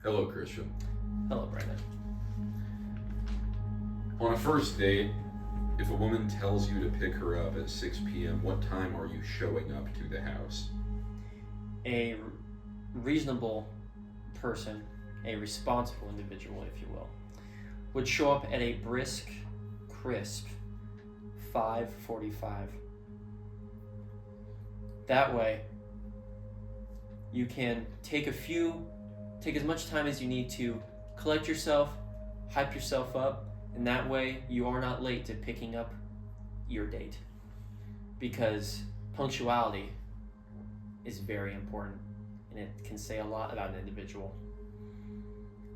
Hello, Christian. Hello, Brandon. On a first date, if a woman tells you to pick her up at 6 p.m., what time are you showing up to the house? A reasonable person, a responsible individual, if you will, would show up at a brisk, crisp 5:45. That way, you can take as much time as you need to collect yourself, hype yourself up, and that way you are not late to picking up your date. Because punctuality is very important, and it can say a lot about an individual.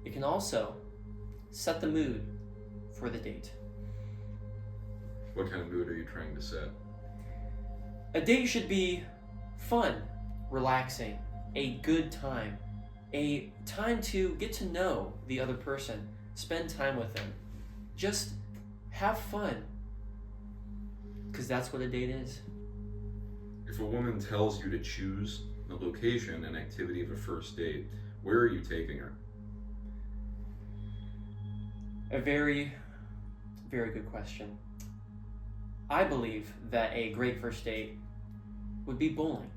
It can also set the mood for the date. What kind of mood are you trying to set? A date should be fun, relaxing, a good time, a time to get to know the other person, spend time with them, just have fun, because that's what a date is. If a woman tells you to choose the location and activity of a first date, where are you taking her? A very, very good question. I believe that a great first date would be bowling.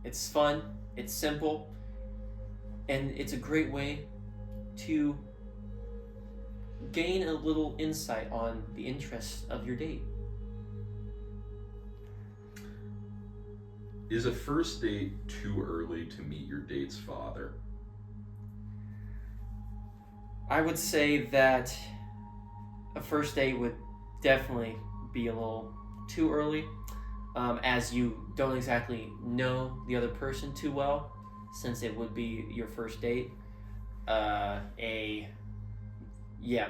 It's fun, it's simple, and it's a great way to gain a little insight on the interests of your date. Is a first date too early to meet your date's father? I would say that a first date would definitely be a little too early, as you don't exactly know the other person too well, since it would be your first date.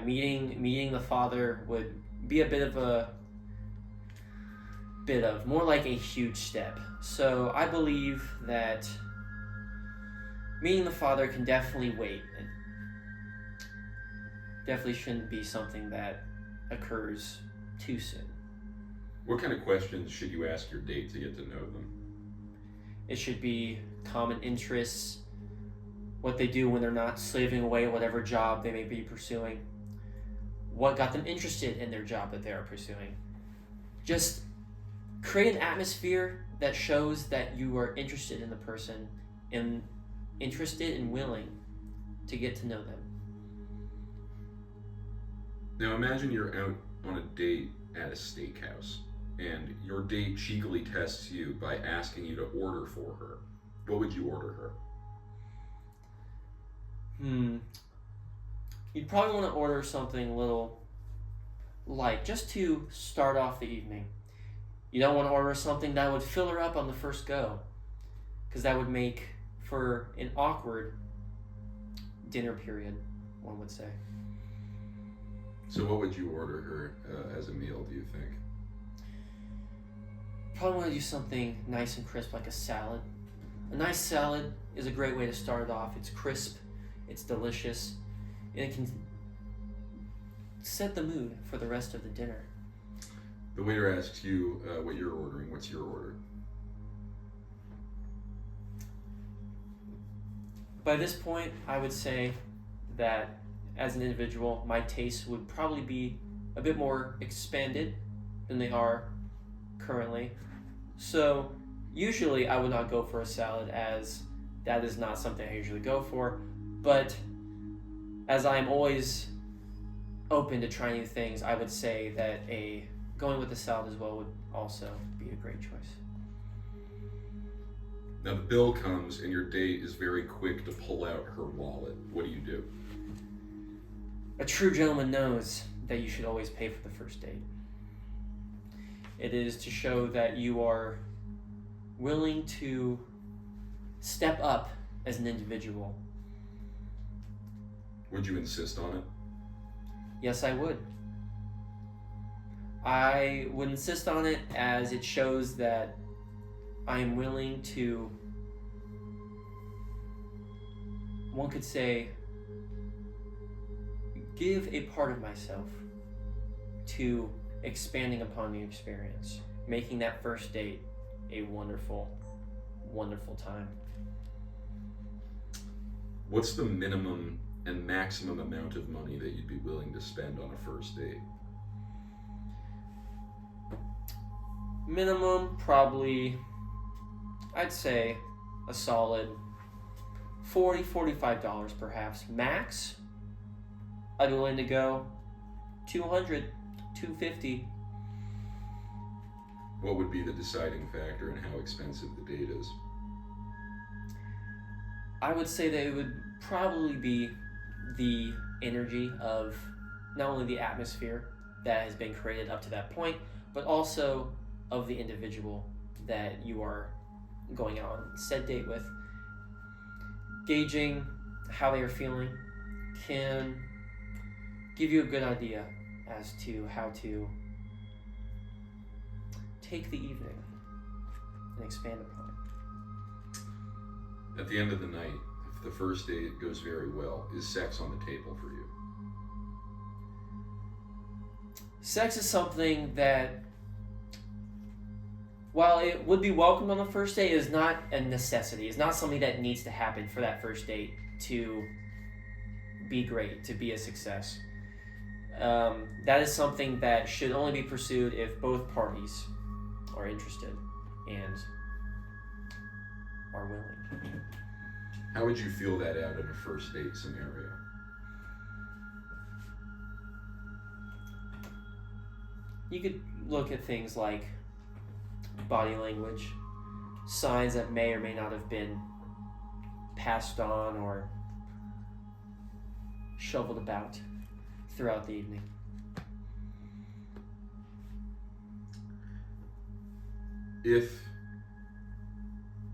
Meeting the father would be a bit of more like a huge step. So I believe that meeting the father can definitely wait. It definitely shouldn't be something that occurs too soon. What kind of questions should you ask your date to get to know them? It should be common interests, what they do when they're not slaving away at whatever job they may be pursuing, what got them interested in their job that they are pursuing. Just create an atmosphere that shows that you are interested in the person and interested and willing to get to know them. Now imagine you're out on a date at a steakhouse, and your date cheekily tests you by asking you to order for her. What would you order her? You'd probably want to order something a little light, just to start off the evening. You don't want to order something that would fill her up on the first go, because that would make for an awkward dinner period, one would say. So what would you order her as a meal, do you think? Probably want to do something nice and crisp, like a salad. A nice salad is a great way to start it off. It's crisp, it's delicious, and it can set the mood for the rest of the dinner. The waiter asks you what you're ordering. What's your order? By this point, I would say that as an individual, my tastes would probably be a bit more expanded than they are currently. So usually I would not go for a salad, as that is not something I usually go for. But as I'm always open to trying new things, I would say that going with the salad as well would also be a great choice. Now the bill comes and your date is very quick to pull out her wallet. What do? A true gentleman knows that you should always pay for the first date. It is to show that you are willing to step up as an individual. Would you insist on it? Yes, I would. I would insist on it, as it shows that I am willing to, one could say, give a part of myself to expanding upon the experience, making that first date a wonderful, wonderful time. What's the minimum and maximum amount of money that you'd be willing to spend on a first date? Minimum, probably, I'd say a solid $45 perhaps. Max, I'd be willing to go 200, 250. What would be the deciding factor in how expensive the date is? I would say that it would probably be the energy of not only the atmosphere that has been created up to that point, but also of the individual that you are going out on said date with. Gauging how they are feeling can give you a good idea as to how to take the evening and expand upon it. At the end of the night, if the first date goes very well, is sex on the table for you? Sex is something that, while it would be welcomed on the first date, is not a necessity. It's not something that needs to happen for that first date to be great, to be a success. That is something that should only be pursued if both parties are interested and are willing. How would you feel that out in a first date scenario? You could look at things like body language, signs that may or may not have been passed on or shoveled about throughout the evening. If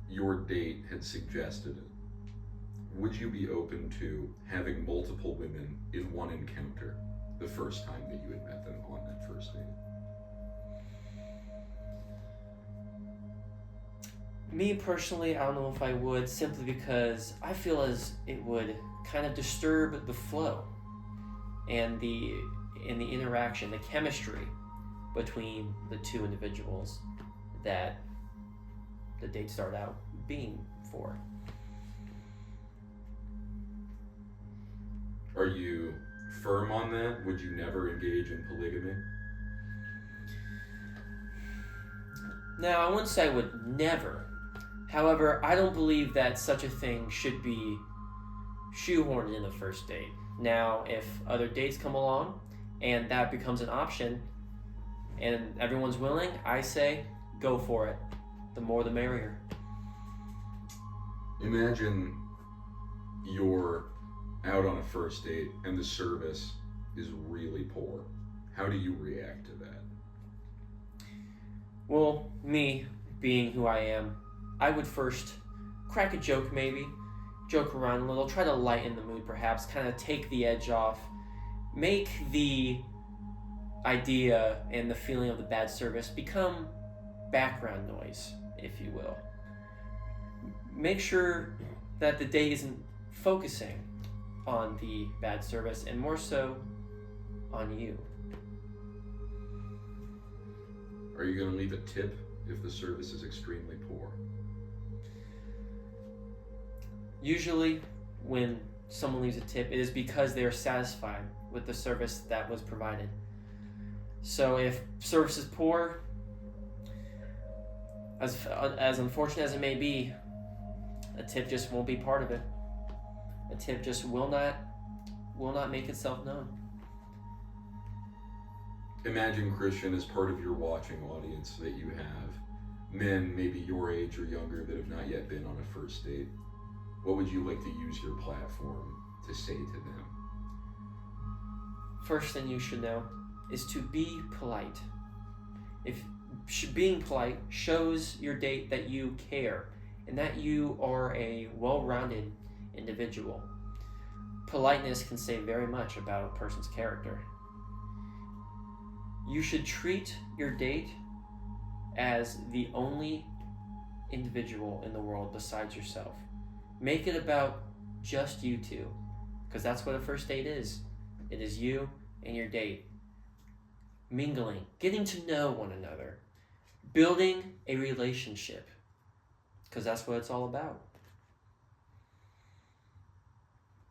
your date had suggested it, would you be open to having multiple women in one encounter the first time that you had met them on that first date? Me personally, I don't know if I would, simply because I feel as it would kind of disturb the flow and the interaction, the chemistry between the two individuals that the date started out being for. Are you firm on that? Would you never engage in polygamy? Now, I wouldn't say I would never. However, I don't believe that such a thing should be shoehorned in the first date. Now, if other dates come along and that becomes an option and everyone's willing, I say go for it. The more the merrier. Imagine you're out on a first date and the service is really poor. How do you react to that? Well, me being who I am, I would first crack a joke maybe, joke around a little, try to lighten the mood perhaps, kind of take the edge off, make the idea and the feeling of the bad service become background noise, if you will. Make sure that the date isn't focusing on the bad service and more so on you. Are you going to leave a tip if the service is extremely poor? Usually, when someone leaves a tip, it is because they are satisfied with the service that was provided. So if service is poor, as unfortunate as it may be, a tip just won't be part of it. A tip just will not make itself known. Imagine, Christian, as part of your watching audience that you have men maybe your age or younger that have not yet been on a first date. What would you like to use your platform to say to them? First thing you should know is to be polite. If being polite shows your date that you care and that you are a well-rounded individual. Politeness can say very much about a person's character. You should treat your date as the only individual in the world besides yourself. Make it about just you two, because that's what a first date is. It is you and your date. Mingling, getting to know one another, building a relationship, because that's what it's all about.